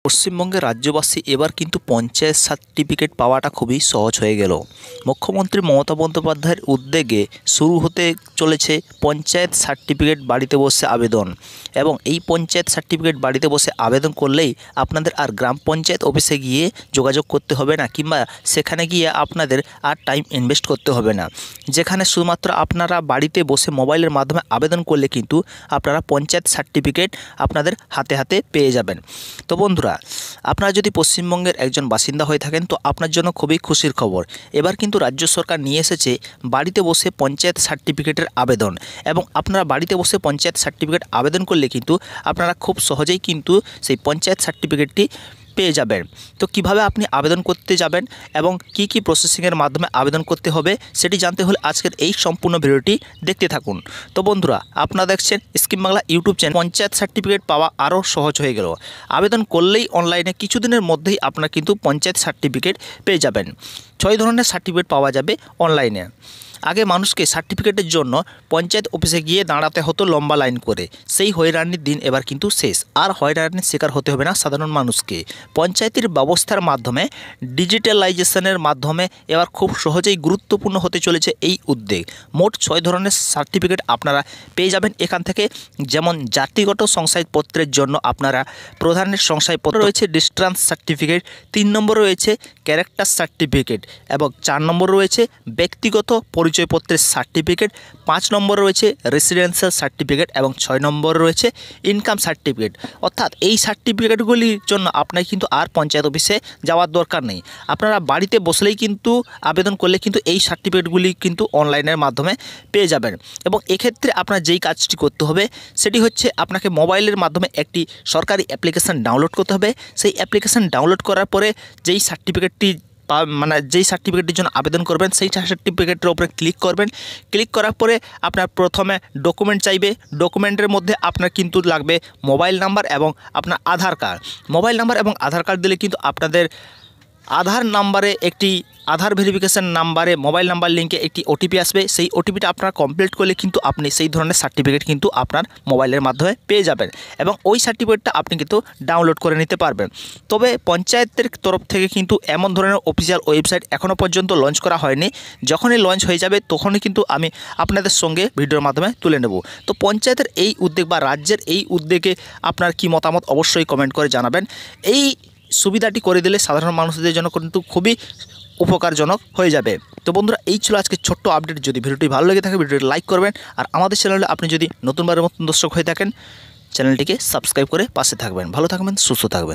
পশ্চিমবঙ্গের রাজ্যবাসী এবার কিন্তু পঞ্চায়েত সার্টিফিকেট পাওয়াটা খুবই সহজ হয়ে গেল। মুখ্যমন্ত্রী মমতা বন্দ্যোপাধ্যায়ের উদ্যোগে শুরু হতে চলেছে পঞ্চায়েত সার্টিফিকেট বাড়িতে বসে আবেদন। এবং এই পঞ্চায়েত সার্টিফিকেট বাড়িতে বসে আবেদন করলেই আপনাদের আর গ্রাম পঞ্চায়েত অফিসে গিয়ে যোগাযোগ করতে হবে না, কিংবা সেখানে গিয়ে আপনাদের আর টাইম ইনভেস্ট করতে হবে না। যেখানে শুধুমাত্র আপনারা বাড়িতে বসে মোবাইলের মাধ্যমে আবেদন করলে কিন্তু আপনারা পঞ্চায়েত সার্টিফিকেট আপনাদের হাতে হাতে পেয়ে যাবেন। তো বন্ধুরা, আপনারা যদি পশ্চিমবঙ্গের একজন বাসিন্দা হয়ে থাকেন তো আপনার জন্য খুবই খুশির খবর। এবার কিন্তু রাজ্য সরকার নিয়ে এসেছে বাড়িতে বসে পঞ্চায়েত সার্টিফিকেটের আবেদন। এবং আপনারা বাড়িতে বসে পঞ্চায়েত সার্টিফিকেট আবেদন করলে কিন্তু আপনারা খুব সহজেই কিন্তু সেই পঞ্চায়েত সার্টিফিকেটটি পেয়ে যাবেন। তো কিভাবে আপনি আবেদন করতে যাবেন এবং কি প্রসেসিংয়ের মাধ্যমে আবেদন করতে হবে সেটি জানতে হলে আজকের এই সম্পূর্ণ ভিডিওটি দেখতে থাকুন। তো বন্ধুরা, আপনারা দেখছেন scheme Bangla YouTube channel. Panchayat certificate পাওয়া আরও সহজ হয়ে গেল। আবেদন করলেই অনলাইনে কিছুদিনের মধ্যেই আপনারা কিন্তু পঞ্চায়েত সার্টিফিকেট পেয়ে যাবেন। 6 ধরনের সার্টিফিকেট পাওয়া যাবে অনলাইনে। আগে মানুষকে সার্টিফিকেটের জন্য পঞ্চায়েত অফিসে গিয়ে দাঁড়াতে হতো লম্বা লাইন করে। সেই হয়রানির দিন এবার কিন্তু শেষ। আর হয়রানির শিকার হতে হবে না সাধারণ মানুষকে। পঞ্চায়েতের ব্যবস্থার মাধ্যমে ডিজিটালাইজেশনের মাধ্যমে এবার খুব সহজেই গুরুত্বপূর্ণ হতে চলেছে এই উদ্যোগ। মোট 6 ধরনের সার্টিফিকেট আপনারা পেয়ে যাবেন এখান থেকে। যেমন জাতিগত শংসাপত্রের জন্য আপনারা প্রধানের শংসাপত্র রয়েছে, ডিস্ট্যান্স সার্টিফিকেট, 3 নম্বর রয়েছে ক্যারেক্টার সার্টিফিকেট, এবং 4 নম্বর রয়েছে ব্যক্তিগত পরিচয়পত্রের সার্টিফিকেট, 5 নম্বর রয়েছে রেসিডেন্সিয়াল সার্টিফিকেট, এবং 6 নম্বর রয়েছে ইনকাম সার্টিফিকেট। অর্থাৎ এই সার্টিফিকেটগুলির জন্য আপনার কিন্তু আর পঞ্চায়েত অফিসে যাওয়ার দরকার নেই। আপনারা বাড়িতে বসলেই কিন্তু আবেদন করলে কিন্তু এই সার্টিফিকেটগুলি কিন্তু অনলাইনের মাধ্যমে পেয়ে যাবেন। এবং এক্ষেত্রে আপনার যেই কাজটি করতে হবে সেটি হচ্ছে আপনাকে মোবাইলের মাধ্যমে একটি সরকারি অ্যাপ্লিকেশান ডাউনলোড করতে হবে। সেই অ্যাপ্লিকেশান ডাউনলোড করার পরে যেই সার্টিফিকেটটি যেই সার্টিফিকেটের জন্য আবেদন করবেন সেই সার্টিফিকেটের উপরে ক্লিক করবেন। ক্লিক করার পরে আপনার প্রথমে ডকুমেন্ট চাইবে। ডকুমেন্টের মধ্যে আপনার কিন্তু লাগবে মোবাইল নাম্বার এবং আপনার আধার কার্ড। মোবাইল নাম্বার এবং আধার কার্ড দিলে কিন্তু আপনাদের আধার নাম্বারে একটি আধার ভেরিফিকেশান নাম্বারে মোবাইল নাম্বার লিঙ্কে একটি ওটিপি আসবে। সেই ওটিপিটা আপনারা কমপ্লিট করলে কিন্তু আপনি সেই ধরনের সার্টিফিকেট কিন্তু আপনার মোবাইলের মাধ্যমে পেয়ে যাবেন। এবং ওই সার্টিফিকেটটা আপনি কিন্তু ডাউনলোড করে নিতে পারবেন। তবে পঞ্চায়েতের তরফ থেকে কিন্তু এমন ধরনের অফিসিয়াল ওয়েবসাইট এখনও পর্যন্ত লঞ্চ করা হয়নি। যখনই লঞ্চ হয়ে যাবে তখনই কিন্তু আমি আপনাদের সঙ্গে ভিডিওর মাধ্যমে তুলে নেব। তো পঞ্চায়েতের এই উদ্যোগ বা রাজ্যের এই উদ্যোগে আপনার কি মতামত অবশ্যই কমেন্ট করে জানাবেন। এই সুবিধাটি করে দিলে সাধারণ মানুষদের জন্য কিন্তু খুবই উপকারজনক হয়ে যাবে। তো বন্ধুরা, এই ছিল আজকে ছোট্ট আপডেট। যদি ভিডিওটি ভালো লেগে থাকে ভিডিওটি লাইক করবেন। আর আমাদের চ্যানেলে আপনি যদি নতুনবারের মতন দর্শক হয়ে থাকেন চ্যানেলটিকে সাবস্ক্রাইব করে পাশে থাকবেন। ভালো থাকবেন, সুস্থ থাকবেন।